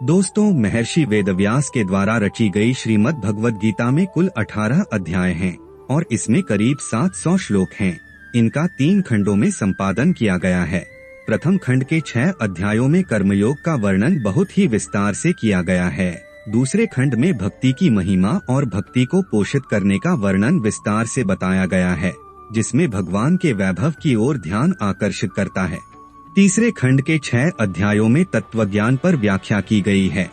दोस्तों, महर्षि वेदव्यास के द्वारा रची गई श्रीमद् भगवद गीता में कुल 18 अध्याय हैं और इसमें करीब 700 श्लोक हैं। इनका 3 खंडों में संपादन किया गया है। प्रथम खंड के 6 अध्यायों में कर्मयोग का वर्णन बहुत ही विस्तार से किया गया है। दूसरे खंड में भक्ति की महिमा और भक्ति को पोषित करने का वर्णन विस्तार से बताया गया है, जिसमें भगवान के वैभव की ओर ध्यान आकर्षित करता है। तीसरे खंड के 6 अध्यायों में तत्वज्ञान पर व्याख्या की गई है।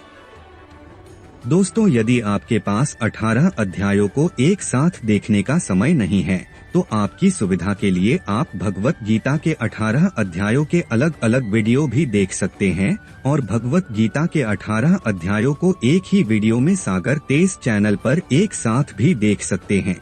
दोस्तों, यदि आपके पास 18 अध्यायों को एक साथ देखने का समय नहीं है, तो आपकी सुविधा के लिए आप भगवत गीता के 18 अध्यायों के अलग अलग वीडियो भी देख सकते हैं और भगवत गीता के 18 अध्यायों को एक ही वीडियो में सागर तेज चैनल पर एक साथ भी देख सकते हैं।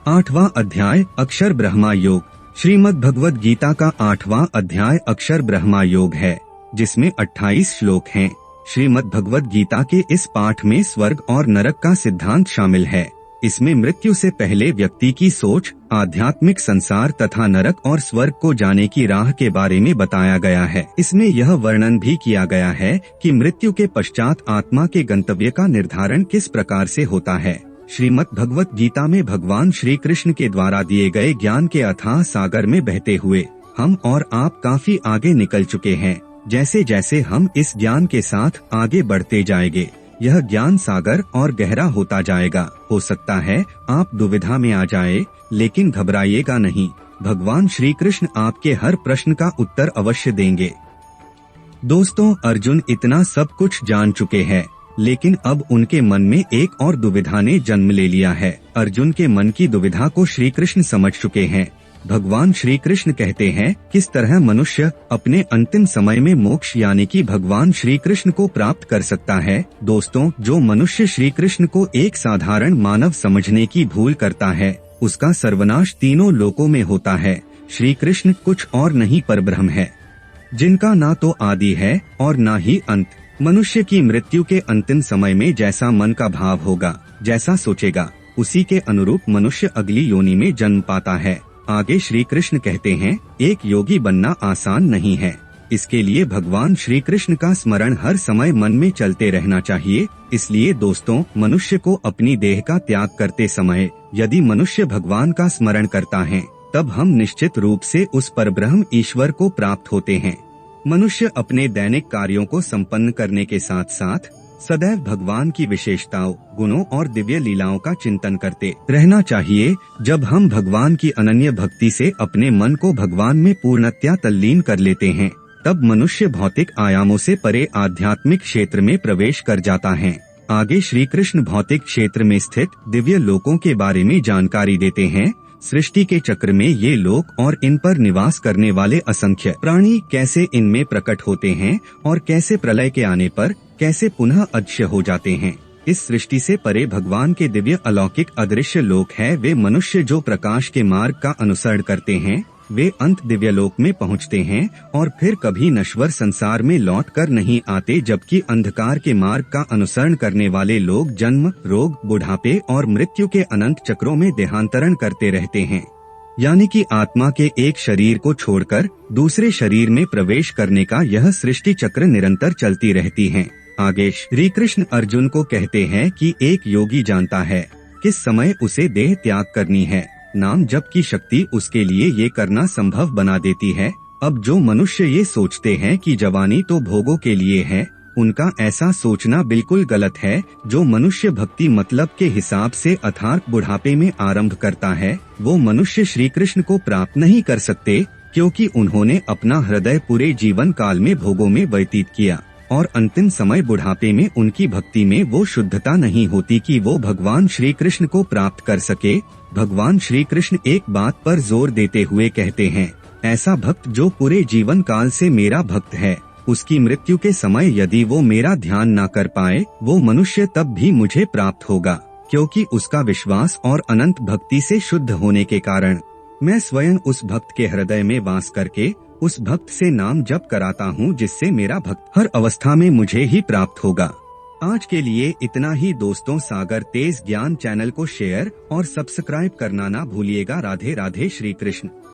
8वां अध्याय अक्षर ब्रह्मा योग। श्रीमद् भगवद गीता का 8वां अध्याय अक्षर ब्रह्मा योग है, जिसमें 28 श्लोक हैं। श्रीमद् भगवद गीता के इस पाठ में स्वर्ग और नरक का सिद्धांत शामिल है। इसमें मृत्यु से पहले व्यक्ति की सोच, आध्यात्मिक संसार तथा नरक और स्वर्ग को जाने की राह के बारे में बताया गया है। इसमें यह वर्णन भी किया गया है कि मृत्यु के पश्चात आत्मा के गंतव्य का निर्धारण किस प्रकार से होता है। श्रीमद् भगवत गीता में भगवान श्री कृष्ण के द्वारा दिए गए ज्ञान के अथाह सागर में बहते हुए हम और आप काफी आगे निकल चुके हैं। जैसे जैसे हम इस ज्ञान के साथ आगे बढ़ते जाएंगे, यह ज्ञान सागर और गहरा होता जाएगा। हो सकता है आप दुविधा में आ जाए, लेकिन घबराइएगा नहीं। भगवान श्री कृष्ण आपके हर प्रश्न का उत्तर अवश्य देंगे। दोस्तों, अर्जुन इतना सब कुछ जान चुके हैं, लेकिन अब उनके मन में एक और दुविधा ने जन्म ले लिया है। अर्जुन के मन की दुविधा को श्री कृष्ण समझ चुके हैं। भगवान श्री कृष्ण कहते हैं, किस तरह मनुष्य अपने अंतिम समय में मोक्ष यानी कि भगवान श्री कृष्ण को प्राप्त कर सकता है। दोस्तों, जो मनुष्य श्री कृष्ण को एक साधारण मानव समझने की भूल करता है, उसका सर्वनाश तीनों लोकों में होता है। श्री कृष्ण कुछ और नहीं परब्रह्म है, जिनका ना तो आदि है और ना ही अंत। मनुष्य की मृत्यु के अंतिम समय में जैसा मन का भाव होगा, जैसा सोचेगा, उसी के अनुरूप मनुष्य अगली योनि में जन्म पाता है। आगे श्री कृष्ण कहते हैं, एक योगी बनना आसान नहीं है। इसके लिए भगवान श्री कृष्ण का स्मरण हर समय मन में चलते रहना चाहिए। इसलिए दोस्तों, मनुष्य को अपनी देह का त्याग करते समय यदि मनुष्य भगवान का स्मरण करता है, तब हम निश्चित रूप से उस परब्रह्म ईश्वर को प्राप्त होते हैं। मनुष्य अपने दैनिक कार्यों को संपन्न करने के साथ साथ सदैव भगवान की विशेषताओं, गुणों और दिव्य लीलाओं का चिंतन करते रहना चाहिए। जब हम भगवान की अनन्य भक्ति से अपने मन को भगवान में पूर्णतया तल्लीन कर लेते हैं, तब मनुष्य भौतिक आयामों से परे आध्यात्मिक क्षेत्र में प्रवेश कर जाता है। आगे श्री कृष्ण भौतिक क्षेत्र में स्थित दिव्य लोकों के बारे में जानकारी देते हैं। सृष्टि के चक्र में ये लोक और इन पर निवास करने वाले असंख्य प्राणी कैसे इनमें प्रकट होते हैं और कैसे प्रलय के आने पर कैसे पुनः अदृश्य हो जाते हैं। इस सृष्टि से परे भगवान के दिव्य अलौकिक अदृश्य लोक है। वे मनुष्य जो प्रकाश के मार्ग का अनुसरण करते हैं, वे अंत दिव्य लोक में पहुंचते हैं और फिर कभी नश्वर संसार में लौट कर नहीं आते, जबकि अंधकार के मार्ग का अनुसरण करने वाले लोग जन्म, रोग, बुढ़ापे और मृत्यु के अनंत चक्रों में देहांतरण करते रहते हैं। यानी कि आत्मा के एक शरीर को छोड़कर दूसरे शरीर में प्रवेश करने का यह सृष्टि चक्र निरंतर चलती रहती है। आगे श्री कृष्ण अर्जुन को कहते हैं कि एक योगी जानता है किस समय उसे देह त्याग करनी है। नाम जप की शक्ति उसके लिए ये करना संभव बना देती है। अब जो मनुष्य ये सोचते हैं कि जवानी तो भोगों के लिए है, उनका ऐसा सोचना बिल्कुल गलत है। जो मनुष्य भक्ति मतलब के हिसाब से अर्थात बुढ़ापे में आरंभ करता है, वो मनुष्य श्री कृष्ण को प्राप्त नहीं कर सकते, क्योंकि उन्होंने अपना हृदय पूरे जीवन काल में भोगों में व्यतीत किया और अंतिम समय बुढ़ापे में उनकी भक्ति में वो शुद्धता नहीं होती कि वो भगवान श्री कृष्ण को प्राप्त कर सके। भगवान श्री कृष्ण एक बात पर जोर देते हुए कहते हैं, ऐसा भक्त जो पूरे जीवन काल से मेरा भक्त है, उसकी मृत्यु के समय यदि वो मेरा ध्यान न कर पाए, वो मनुष्य तब भी मुझे प्राप्त होगा, क्योंकि उसका विश्वास और अनंत भक्ति से शुद्ध होने के कारण मैं स्वयं उस भक्त के हृदय में वास करके उस भक्त से नाम जप कराता हूँ, जिससे मेरा भक्त हर अवस्था में मुझे ही प्राप्त होगा। आज के लिए इतना ही दोस्तों। सागर तेज ज्ञान चैनल को शेयर और सब्सक्राइब करना ना भूलिएगा। राधे राधे। श्री कृष्ण।